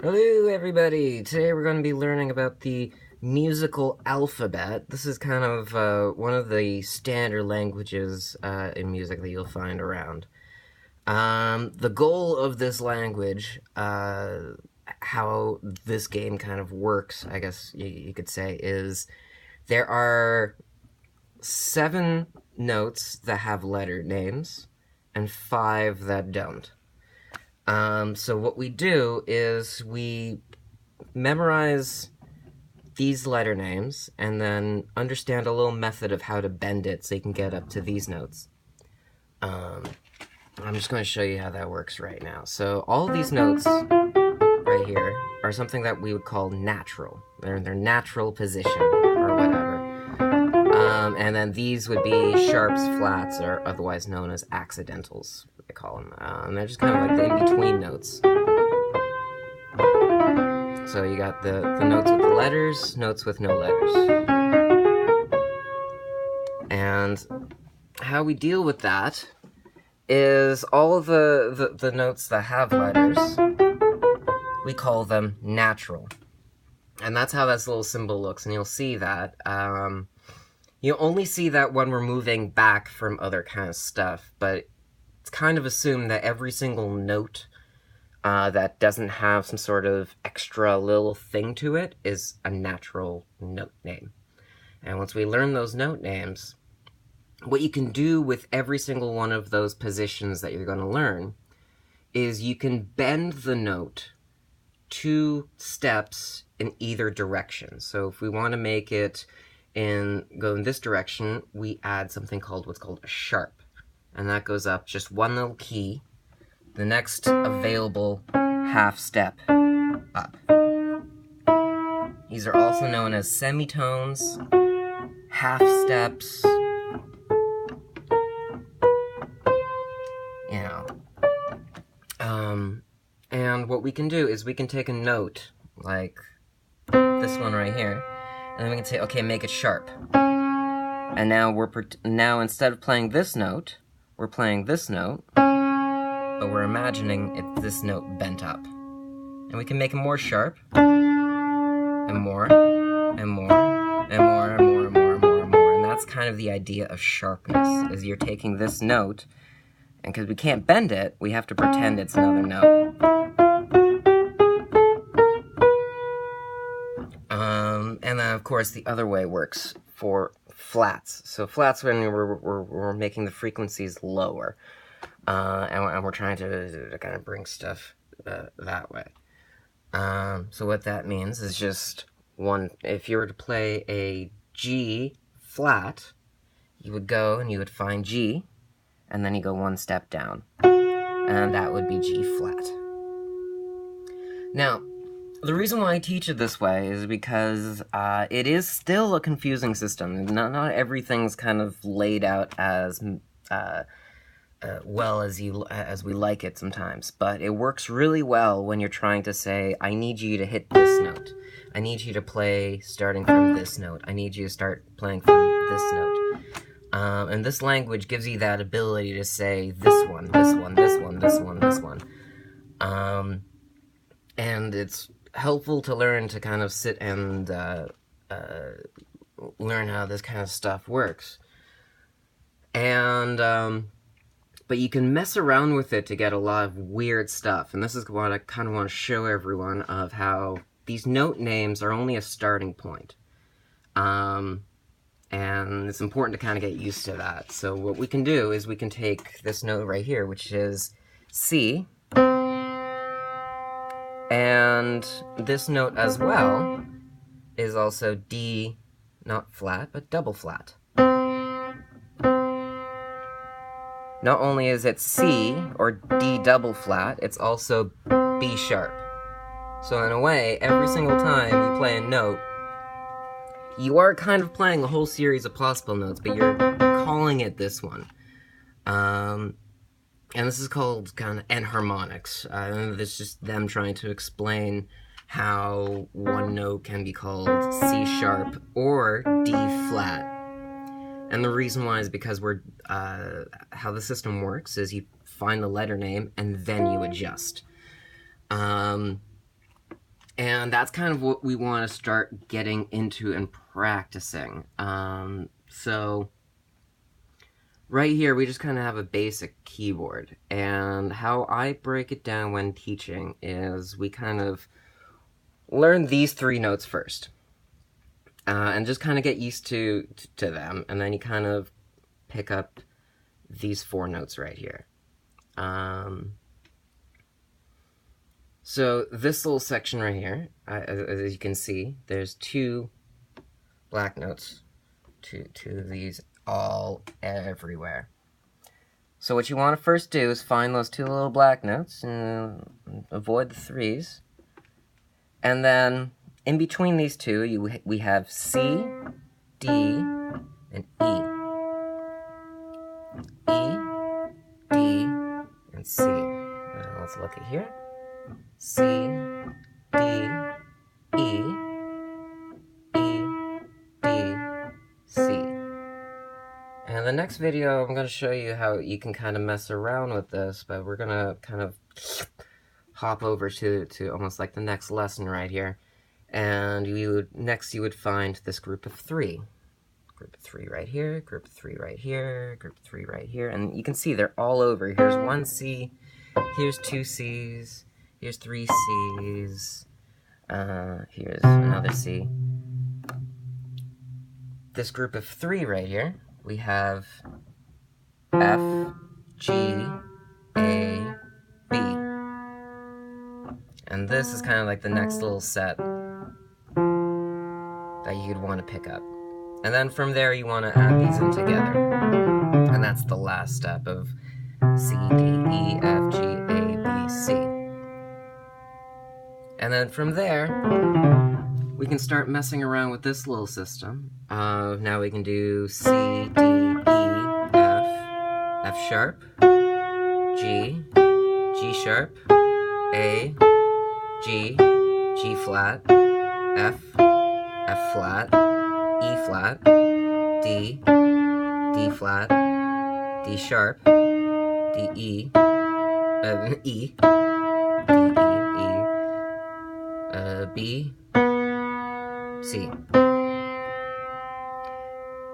Hello, everybody! Today we're going to be learning about the musical alphabet. This is kind of one of the standard languages in music that you'll find around. The goal of this language, how this game kind of works, I guess you could say, is there are 7 notes that have letter names and 5 that don't. So what we do is we memorize these letter names and then understand a little method of how to bend it so you can get up to these notes. I'm just going to show you how that works right now. So all of these notes right here are something that we would call natural. They're in their natural position or whatever. And then these would be sharps, flats, or otherwise known as accidentals, they call them. They're just kind of like the in-between notes. So you got the notes with the letters, notes with no letters. And how we deal with that is all of the notes that have letters, we call them natural. And that's how this little symbol looks, and you'll see that. You only see that when we're moving back from other kind of stuff, but it's kind of assumed that every single note that doesn't have some sort of extra little thing to it is a natural note name. And once we learn those note names, what you can do with every single one of those positions that you're going to learn is you can bend the note 2 steps in either direction. So if we want to make it go in this direction, we add something called what's called a sharp. And that goes up just one little key, the next available half step up. These are also known as semitones, half steps, you know. And what we can do is we can take a note, like this one right here, and then we can say, okay, make it sharp. And now instead of playing this note, we're playing this note, but we're imagining it's this note bent up. And we can make it more sharp, and more, and more, and more, and more, and more, and more, and more. And that's kind of the idea of sharpness, is you're taking this note, and because we can't bend it, we have to pretend it's another note. And then, of course, the other way works for flats. So flats when we're making the frequencies lower, and we're trying to kind of bring stuff that way. So what that means is just if you were to play a G flat, you would go and you would find G, and then you go 1 step down, and that would be G flat. Now, the reason why I teach it this way is because it is still a confusing system. Not everything's kind of laid out as well as we like it sometimes, but it works really well when you're trying to say, I need you to hit this note. I need you to play starting from this note. I need you to start playing from this note. And this language gives you that ability to say this one, this one, this one, this one, this one. And it's helpful to learn to kind of sit and learn how this kind of stuff works. And but you can mess around with it to get a lot of weird stuff. And this is what I kind of want to show everyone, of how these note names are only a starting point. And it's important to kind of get used to that. So what we can do is we can take this note right here, which is C, and this note as well is also D, not flat, but double flat. Not only is it C, or D double flat, it's also B sharp. So in a way, every single time you play a note, you are kind of playing a whole series of possible notes, but you're calling it this one. And this is called kind of enharmonics. It's just them trying to explain how one note can be called C sharp or D flat. And the reason why is because how the system works is you find the letter name and then you adjust. And that's kind of what we want to start getting into and practicing. So right here, we just kind of have a basic keyboard. And how I break it down when teaching is we kind of learn these 3 notes first. And just kind of get used to them. And then you kind of pick up these 4 notes right here. So this little section right here, as you can see, there's 2 black notes, two of these all everywhere. So what you want to first do is find those 2 little black notes and avoid the 3s. And then in between these 2, we have C, D, and E. E, D, and C. Now let's look at here. C, D, E, E, D, C. And the next video, I'm going to show you how you can kind of mess around with this, but we're going to kind of hop over to almost like the next lesson right here. And next you would find this group of 3. Group of 3 right here, group of 3 right here, group of 3 right here. And you can see they're all over. Here's 1 C, here's 2 Cs, here's 3 Cs, here's another C. This group of 3 right here, we have F, G, A, B. And this is kind of like the next little set that you'd want to pick up. And then from there you want to add these in together. And that's the last step of C, D, E, F, G, A, B, C. And then from there, we can start messing around with this little system. Now we can do C, D, E, F, F sharp, G, G sharp, A, G, G flat, F, F flat, E flat, D, D flat, D sharp, D, E, E, D, E, B, C.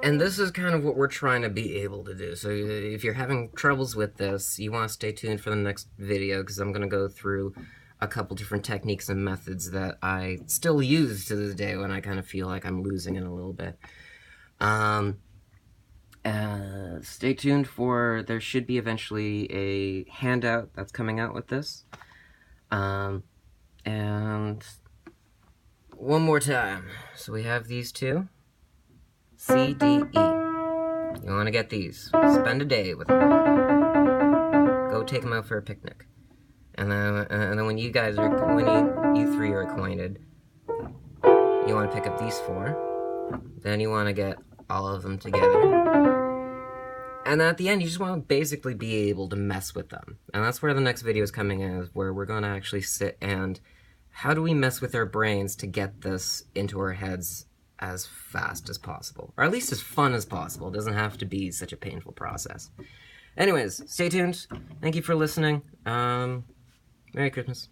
And this is kind of what we're trying to be able to do. So if you're having troubles with this, you want to stay tuned for the next video, because I'm going to go through a couple different techniques and methods that I still use to this day when I kind of feel like I'm losing it a little bit. Stay tuned for, there should be eventually a handout that's coming out with this. And one more time. So we have these 2. C, D, E. You want to get these. Spend a day with them. Go take them out for a picnic. And then when you guys are, when you 3 are acquainted, you want to pick up these 4. Then you want to get all of them together. And then at the end, you just want to basically be able to mess with them. And that's where the next video is coming in, is where we're going to actually sit and how do we mess with our brains to get this into our heads as fast as possible, or at least as fun as possible. It doesn't have to be such a painful process. Anyways, stay tuned. Thank you for listening. Merry Christmas.